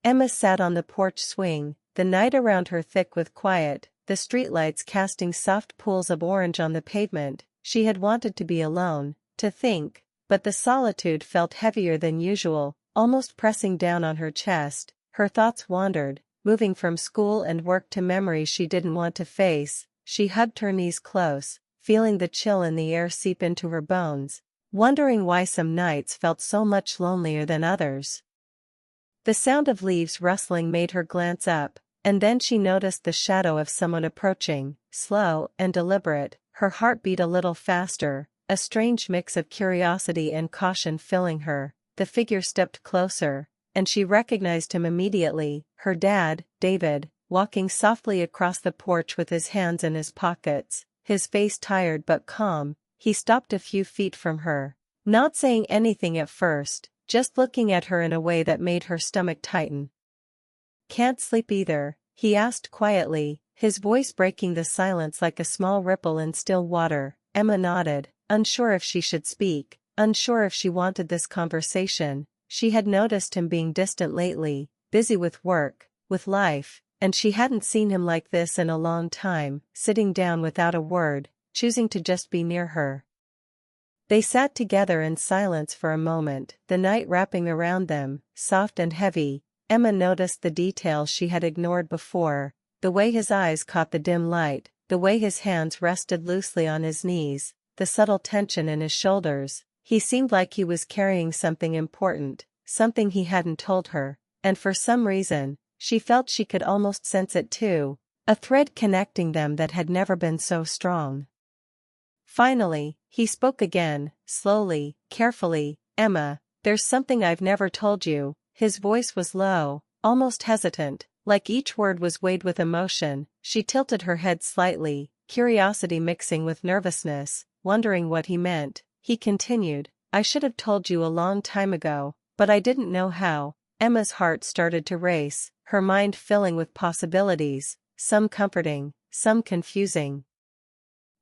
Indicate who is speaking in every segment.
Speaker 1: Emma sat on the porch swing, the night around her thick with quiet, the streetlights casting soft pools of orange on the pavement. She had wanted to be alone, to think, but the solitude felt heavier than usual, almost pressing down on her chest. Her thoughts wandered, moving from school and work to memories she didn't want to face. She hugged her knees close, feeling the chill in the air seep into her bones, wondering why some nights felt so much lonelier than others. The sound of leaves rustling made her glance up, and then she noticed the shadow of someone approaching, slow and deliberate. Her heart beat a little faster, a strange mix of curiosity and caution filling her. The figure stepped closer, and she recognized him immediately, her dad, David, walking softly across the porch with his hands in his pockets, his face tired but calm. He stopped a few feet from her, not saying anything at first, just looking at her in a way that made her stomach tighten. "Can't sleep either?" he asked quietly, his voice breaking the silence like a small ripple in still water. Emma nodded, unsure if she should speak, unsure if she wanted this conversation. She had noticed him being distant lately, busy with work, with life, and she hadn't seen him like this in a long time, sitting down without a word, choosing to just be near her. They sat together in silence for a moment, the night wrapping around them, soft and heavy. Emma noticed the details she had ignored before, the way his eyes caught the dim light, the way his hands rested loosely on his knees, the subtle tension in his shoulders. He seemed like he was carrying something important, something he hadn't told her, and for some reason, she felt she could almost sense it too, a thread connecting them that had never been so strong. Finally, he spoke again, slowly, carefully. "Emma, there's something I've never told you." His voice was low, almost hesitant, like each word was weighed with emotion. She tilted her head slightly, curiosity mixing with nervousness, wondering what he meant. He continued, "I should have told you a long time ago, but I didn't know how." Emma's heart started to race, her mind filling with possibilities, some comforting, some confusing.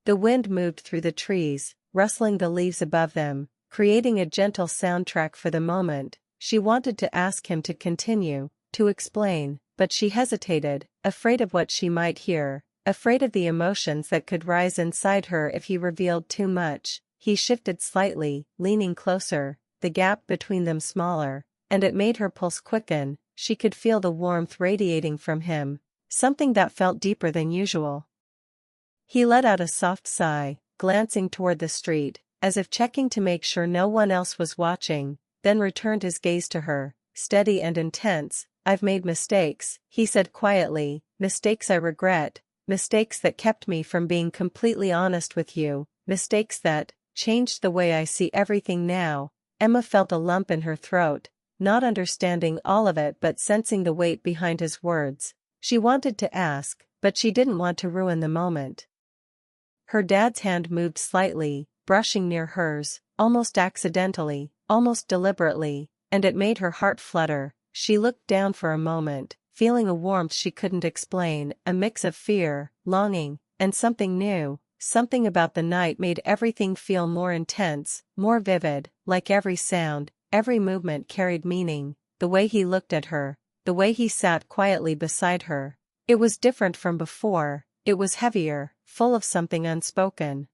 Speaker 1: The wind moved through the trees, rustling the leaves above them, creating a gentle soundtrack for the moment. She wanted to ask him to continue, to explain, but she hesitated, afraid of what she might hear, afraid of the emotions that could rise inside her if he revealed too much. He shifted slightly, leaning closer, the gap between them smaller, and it made her pulse quicken. She could feel the warmth radiating from him, something that felt deeper than usual. He let out a soft sigh, glancing toward the street, as if checking to make sure no one else was watching, then returned his gaze to her, steady and intense. "I've made mistakes," he said quietly, "mistakes I regret, mistakes that kept me from being completely honest with you, mistakes that changed the way I see everything now." Emma felt a lump in her throat, not understanding all of it but sensing the weight behind his words. She wanted to ask, but she didn't want to ruin the moment. Her dad's hand moved slightly, brushing near hers, almost accidentally, almost deliberately, and it made her heart flutter. She looked down for a moment, feeling a warmth she couldn't explain, a mix of fear, longing, and something new. Something about the night made everything feel more intense, more vivid, like every sound, every movement carried meaning. The way he looked at her, the way he sat quietly beside her. It was different from before, it was heavier, full of something unspoken.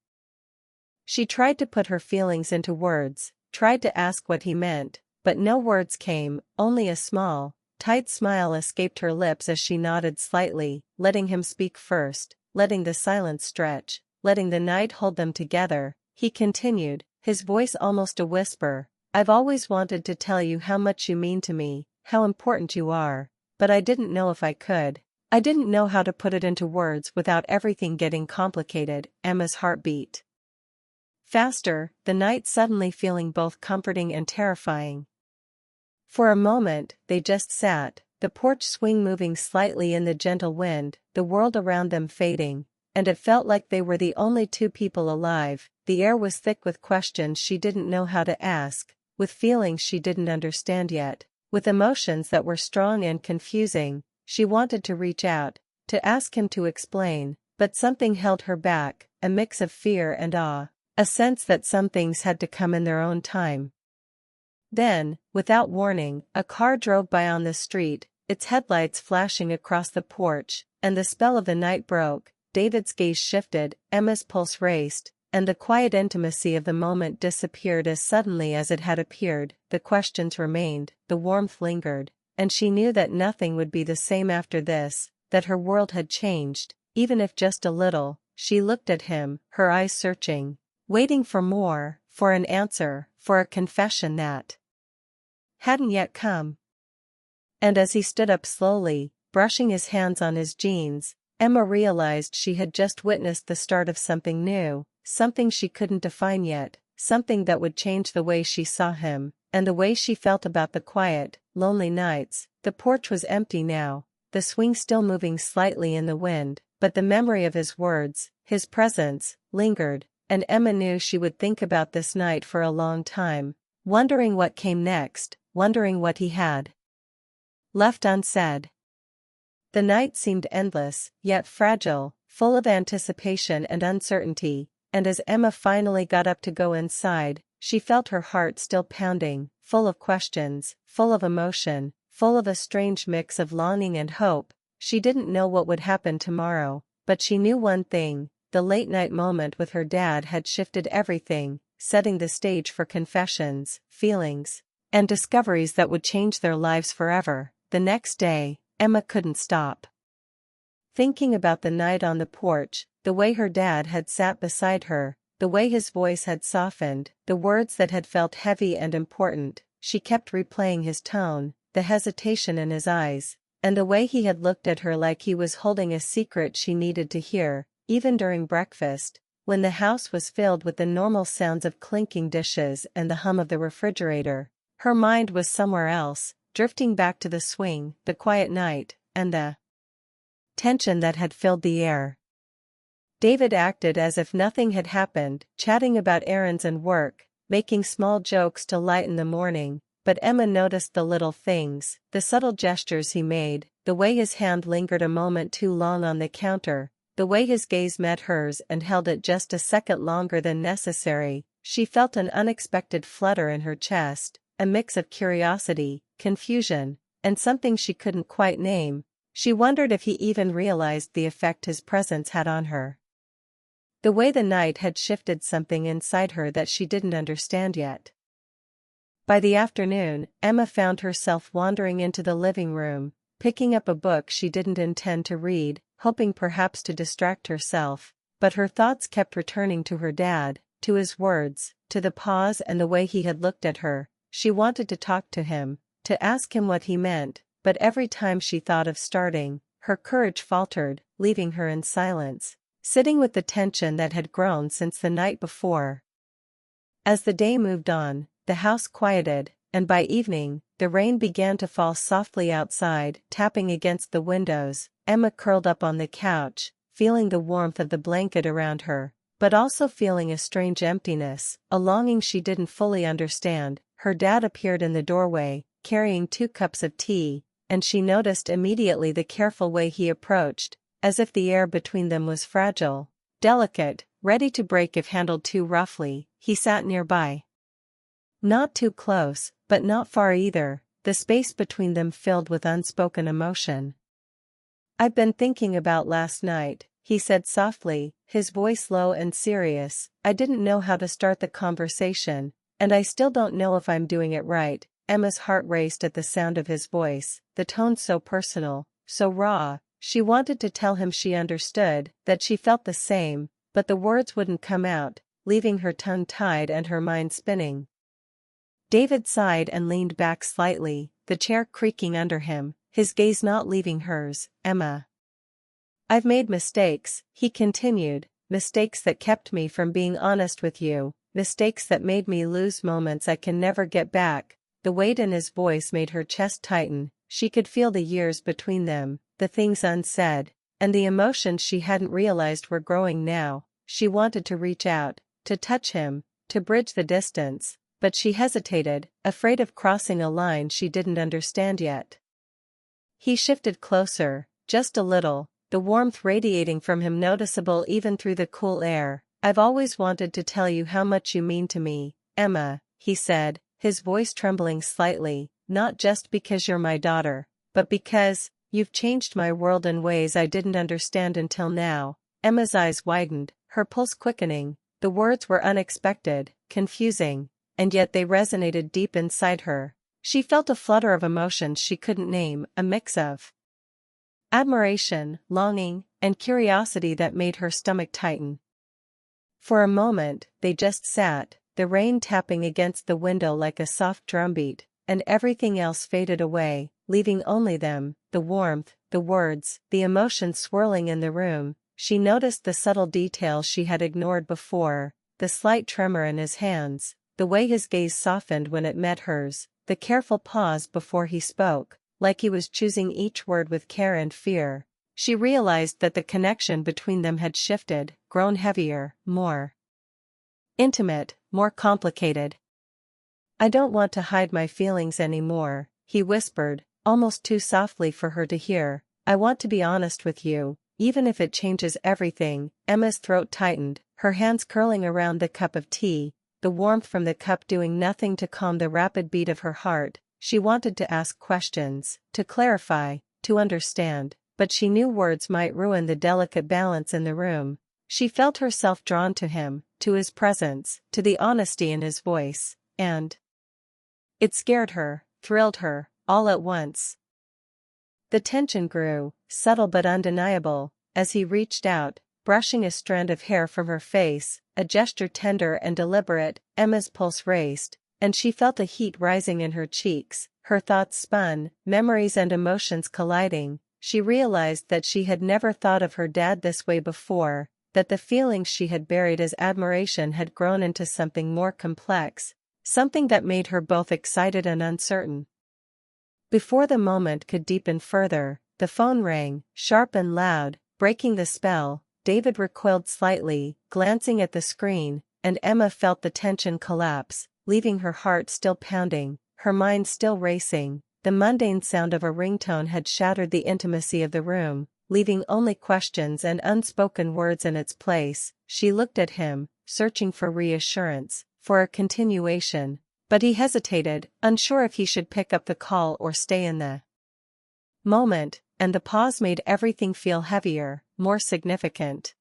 Speaker 1: She tried to put her feelings into words, tried to ask what he meant, but no words came, only a small, tight smile escaped her lips as she nodded slightly, letting him speak first, letting the silence stretch, letting the night hold them together. He continued, his voice almost a whisper, "I've always wanted to tell you how much you mean to me, how important you are, but I didn't know if I could. I didn't know how to put it into words without everything getting complicated." Emma's heart beat faster, the night suddenly feeling both comforting and terrifying. For a moment, they just sat, the porch swing moving slightly in the gentle wind, the world around them fading, and it felt like they were the only two people alive. The air was thick with questions she didn't know how to ask, with feelings she didn't understand yet, with emotions that were strong and confusing. She wanted to reach out, to ask him to explain, but something held her back, a mix of fear and awe, a sense that some things had to come in their own time. Then, without warning, a car drove by on the street, its headlights flashing across the porch, and the spell of the night broke. David's gaze shifted, Emma's pulse raced, and the quiet intimacy of the moment disappeared as suddenly as it had appeared. The questions remained, the warmth lingered, and she knew that nothing would be the same after this, that her world had changed, even if just a little. She looked at him, her eyes searching, waiting for more, for an answer, for a confession that hadn't yet come. And as he stood up slowly, brushing his hands on his jeans, Emma realized she had just witnessed the start of something new, something she couldn't define yet, something that would change the way she saw him, and the way she felt about the quiet, lonely nights. The porch was empty now, the swing still moving slightly in the wind, but the memory of his words, his presence, lingered, and Emma knew she would think about this night for a long time, wondering what came next, wondering what he had left unsaid. The night seemed endless, yet fragile, full of anticipation and uncertainty, and as Emma finally got up to go inside, she felt her heart still pounding, full of questions, full of emotion, full of a strange mix of longing and hope. She didn't know what would happen tomorrow, but she knew one thing: the late-night moment with her dad had shifted everything, setting the stage for confessions, feelings, and discoveries that would change their lives forever. The next day, Emma couldn't stop thinking about the night on the porch, the way her dad had sat beside her, the way his voice had softened, the words that had felt heavy and important. She kept replaying his tone, the hesitation in his eyes, and the way he had looked at her like he was holding a secret she needed to hear. Even during breakfast, when the house was filled with the normal sounds of clinking dishes and the hum of the refrigerator, her mind was somewhere else, drifting back to the swing, the quiet night, and the tension that had filled the air. David acted as if nothing had happened, chatting about errands and work, making small jokes to lighten the morning, but Emma noticed the little things, the subtle gestures he made, the way his hand lingered a moment too long on the counter, the way his gaze met hers and held it just a second longer than necessary. She felt an unexpected flutter in her chest, a mix of curiosity, confusion, and something she couldn't quite name. She wondered if he even realized the effect his presence had on her. The way the night had shifted something inside her that she didn't understand yet. By the afternoon, Emma found herself wandering into the living room, picking up a book she didn't intend to read, hoping perhaps to distract herself, but her thoughts kept returning to her dad, to his words, to the pause and the way he had looked at her. She wanted to talk to him, to ask him what he meant, but every time she thought of starting, her courage faltered, leaving her in silence, sitting with the tension that had grown since the night before. As the day moved on, the house quieted, and by evening, the rain began to fall softly outside, tapping against the windows. Emma curled up on the couch, feeling the warmth of the blanket around her, but also feeling a strange emptiness, a longing she didn't fully understand. Her dad appeared in the doorway, carrying 2 cups of tea, and she noticed immediately the careful way he approached, as if the air between them was fragile, delicate, ready to break if handled too roughly. He sat nearby. Not too close, but not far either, the space between them filled with unspoken emotion. "I've been thinking about last night," he said softly, his voice low and serious. "I didn't know how to start the conversation, and I still don't know if I'm doing it right." Emma's heart raced at the sound of his voice, the tone so personal, so raw. She wanted to tell him she understood, that she felt the same, but the words wouldn't come out, leaving her tongue-tied and her mind spinning. David sighed and leaned back slightly, the chair creaking under him, his gaze not leaving hers. "Emma, I've made mistakes," he continued, "mistakes that kept me from being honest with you, mistakes that made me lose moments I can never get back." The weight in his voice made her chest tighten. She could feel the years between them, the things unsaid, and the emotions she hadn't realized were growing now. She wanted to reach out, to touch him, to bridge the distance, but she hesitated, afraid of crossing a line she didn't understand yet. He shifted closer, just a little, the warmth radiating from him noticeable even through the cool air. "I've always wanted to tell you how much you mean to me, Emma," he said, his voice trembling slightly, "not just because you're my daughter, but because you've changed my world in ways I didn't understand until now." Emma's eyes widened, her pulse quickening. The words were unexpected, confusing, and yet they resonated deep inside her. She felt a flutter of emotions she couldn't name, a mix of admiration, longing, and curiosity that made her stomach tighten. For a moment, they just sat, the rain tapping against the window like a soft drumbeat, and everything else faded away, leaving only them, the warmth, the words, the emotions swirling in the room. She noticed the subtle details she had ignored before, the slight tremor in his hands, the way his gaze softened when it met hers, the careful pause before he spoke, like he was choosing each word with care and fear. She realized that the connection between them had shifted, grown heavier, more intimate, more complicated. "I don't want to hide my feelings anymore," he whispered, almost too softly for her to hear. "I want to be honest with you, even if it changes everything." Emma's throat tightened, her hands curling around the cup of tea, the warmth from the cup doing nothing to calm the rapid beat of her heart. She wanted to ask questions, to clarify, to understand, but she knew words might ruin the delicate balance in the room. She felt herself drawn to him, to his presence, to the honesty in his voice, and it scared her, thrilled her, all at once. The tension grew, subtle but undeniable, as he reached out, brushing a strand of hair from her face, a gesture tender and deliberate. Emma's pulse raced, and she felt a heat rising in her cheeks, her thoughts spun, memories and emotions colliding. She realized that she had never thought of her dad this way before, that the feelings she had buried as admiration had grown into something more complex, something that made her both excited and uncertain. Before the moment could deepen further, the phone rang, sharp and loud, breaking the spell. David recoiled slightly, glancing at the screen, and Emma felt the tension collapse, leaving her heart still pounding, her mind still racing. The mundane sound of a ringtone had shattered the intimacy of the room, leaving only questions and unspoken words in its place. She looked at him, searching for reassurance, for a continuation, but he hesitated, unsure if he should pick up the call or stay in the moment, and the pause made everything feel heavier, more significant.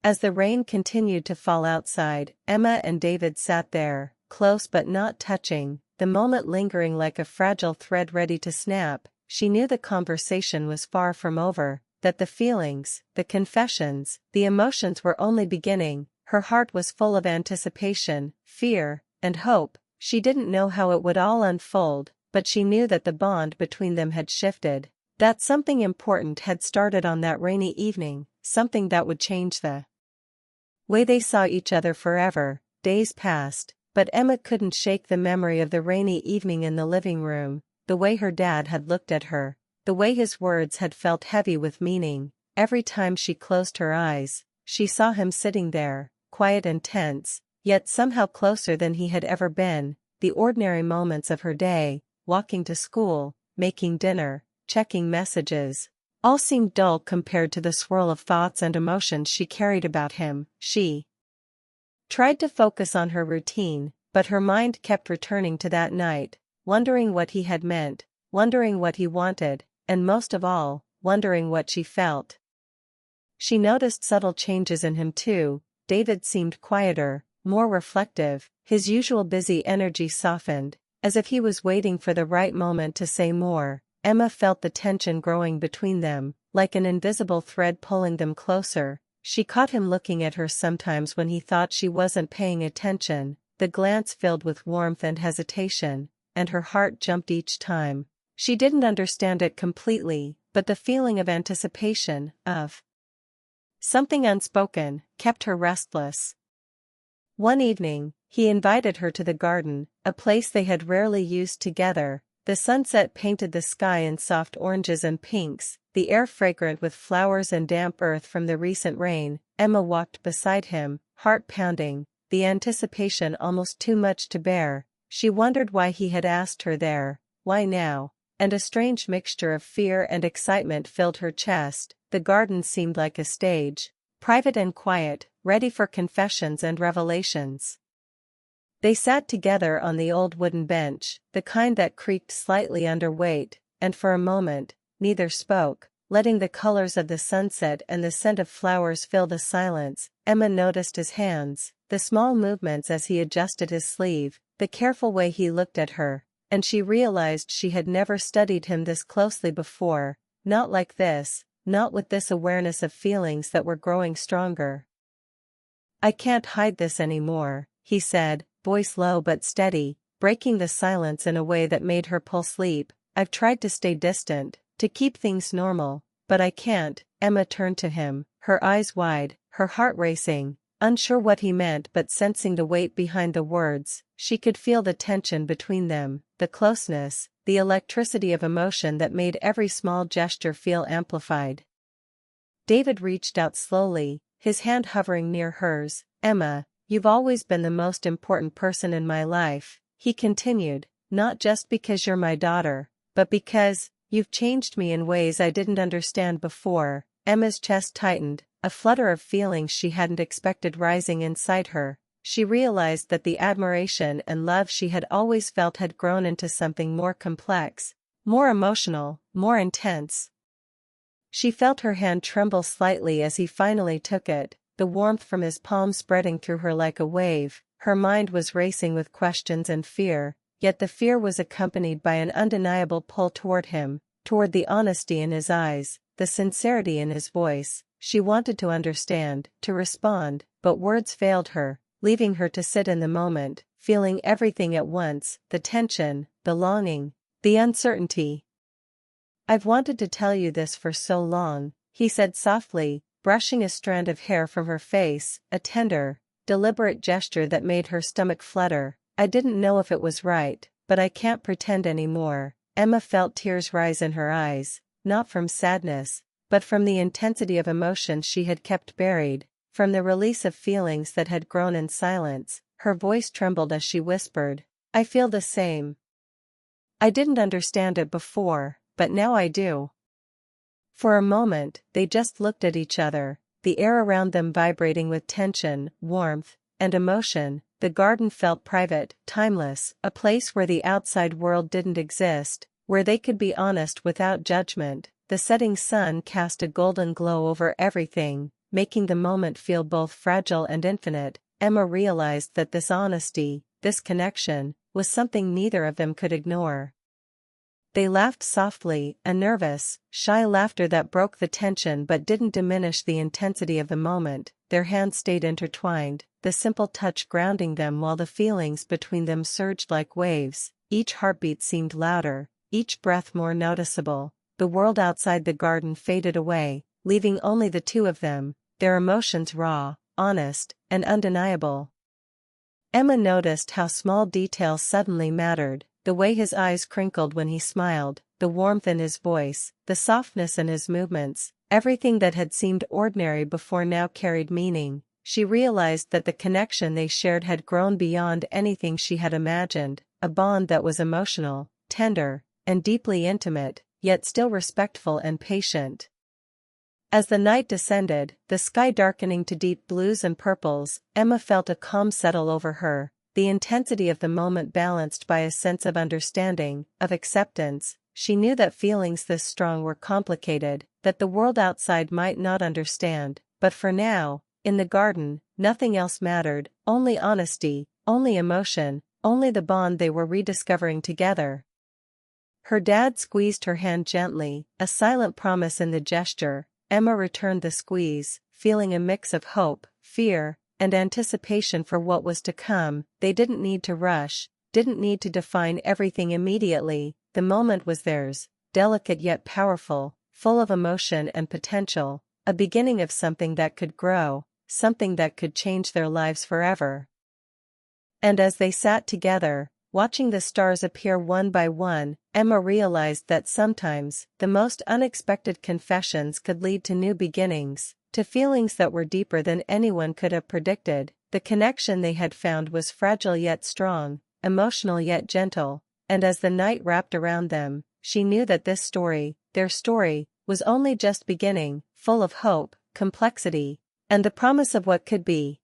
Speaker 1: As the rain continued to fall outside, Emma and David sat there, close but not touching, the moment lingering like a fragile thread ready to snap. She knew the conversation was far from over, that the feelings, the confessions, the emotions were only beginning. Her heart was full of anticipation, fear, and hope. She didn't know how it would all unfold, but she knew that the bond between them had shifted, that something important had started on that rainy evening, something that would change the way they saw each other forever. Days passed, but Emma couldn't shake the memory of the rainy evening in the living room, the way her dad had looked at her, the way his words had felt heavy with meaning. Every time she closed her eyes, she saw him sitting there, quiet and tense, yet somehow closer than he had ever been. The ordinary moments of her day, walking to school, making dinner, checking messages, all seemed dull compared to the swirl of thoughts and emotions she carried about him. She tried to focus on her routine, but her mind kept returning to that night, wondering what he had meant, wondering what he wanted, and most of all, wondering what she felt. She noticed subtle changes in him too. David seemed quieter, more reflective, his usual busy energy softened, as if he was waiting for the right moment to say more. Emma felt the tension growing between them, like an invisible thread pulling them closer. She caught him looking at her sometimes when he thought she wasn't paying attention, the glance filled with warmth and hesitation, and her heart jumped each time. She didn't understand it completely, but the feeling of anticipation, of something unspoken, kept her restless. One evening, he invited her to the garden, a place they had rarely used together. The sunset painted the sky in soft oranges and pinks, the air fragrant with flowers and damp earth from the recent rain. Emma walked beside him, heart pounding, the anticipation almost too much to bear. She wondered why he had asked her there, why now, and a strange mixture of fear and excitement filled her chest. The garden seemed like a stage, private and quiet, ready for confessions and revelations. They sat together on the old wooden bench, the kind that creaked slightly under weight. and for a moment, neither spoke, letting the colors of the sunset and the scent of flowers fill the silence. Emma noticed his hands, the small movements as he adjusted his sleeve, the careful way he looked at her, and she realized she had never studied him this closely before, not like this, not with this awareness of feelings that were growing stronger. "I can't hide this anymore," he said, voice low but steady, breaking the silence in a way that made her pulse leap. "I've tried to stay distant, to keep things normal, but I can't." Emma turned to him, her eyes wide, her heart racing, unsure what he meant but sensing the weight behind the words. She could feel the tension between them, the closeness, the electricity of emotion that made every small gesture feel amplified. David reached out slowly, his hand hovering near hers. "Emma, you've always been the most important person in my life," he continued, "not just because you're my daughter, but because you've changed me in ways I didn't understand before." Emma's chest tightened, a flutter of feelings she hadn't expected rising inside her. She realized that the admiration and love she had always felt had grown into something more complex, more emotional, more intense. She felt her hand tremble slightly as he finally took it, the warmth from his palm spreading through her like a wave. Her mind was racing with questions and fear, yet the fear was accompanied by an undeniable pull toward him, toward the honesty in his eyes, the sincerity in his voice. She wanted to understand, to respond, but words failed her, leaving her to sit in the moment, feeling everything at once, the tension, the longing, the uncertainty. "I've wanted to tell you this for so long," he said softly, brushing a strand of hair from her face, a tender, deliberate gesture that made her stomach flutter. "I didn't know if it was right, but I can't pretend anymore." Emma felt tears rise in her eyes, not from sadness, but from the intensity of emotion she had kept buried, from the release of feelings that had grown in silence. Her voice trembled as she whispered, "I feel the same. I didn't understand it before, but now I do." For a moment, they just looked at each other, the air around them vibrating with tension, warmth, and emotion. The garden felt private, timeless, a place where the outside world didn't exist, where they could be honest without judgment. The setting sun cast a golden glow over everything, making the moment feel both fragile and infinite. Emma realized that this honesty, this connection, was something neither of them could ignore. They laughed softly, a nervous, shy laughter that broke the tension but didn't diminish the intensity of the moment. Their hands stayed intertwined, the simple touch grounding them while the feelings between them surged like waves. Each heartbeat seemed louder, each breath more noticeable. The world outside the garden faded away, leaving only the two of them, their emotions raw, honest, and undeniable. Emma noticed how small details suddenly mattered, the way his eyes crinkled when he smiled, the warmth in his voice, the softness in his movements. Everything that had seemed ordinary before now carried meaning. She realized that the connection they shared had grown beyond anything she had imagined, a bond that was emotional, tender, and deeply intimate, yet still respectful and patient. As the night descended, the sky darkening to deep blues and purples, Emma felt a calm settle over her, the intensity of the moment balanced by a sense of understanding, of acceptance. She knew that feelings this strong were complicated, that the world outside might not understand, but for now, in the garden, nothing else mattered, only honesty, only emotion, only the bond they were rediscovering together. Her dad squeezed her hand gently, a silent promise in the gesture. Emma returned the squeeze, feeling a mix of hope, fear, and anticipation for what was to come. They didn't need to rush, didn't need to define everything immediately. The moment was theirs, delicate yet powerful, full of emotion and potential, a beginning of something that could grow, something that could change their lives forever. And as they sat together, watching the stars appear one by one, Emma realized that sometimes, the most unexpected confessions could lead to new beginnings, to feelings that were deeper than anyone could have predicted. The connection they had found was fragile yet strong, emotional yet gentle, and as the night wrapped around them, she knew that this story, their story, was only just beginning, full of hope, complexity, and the promise of what could be.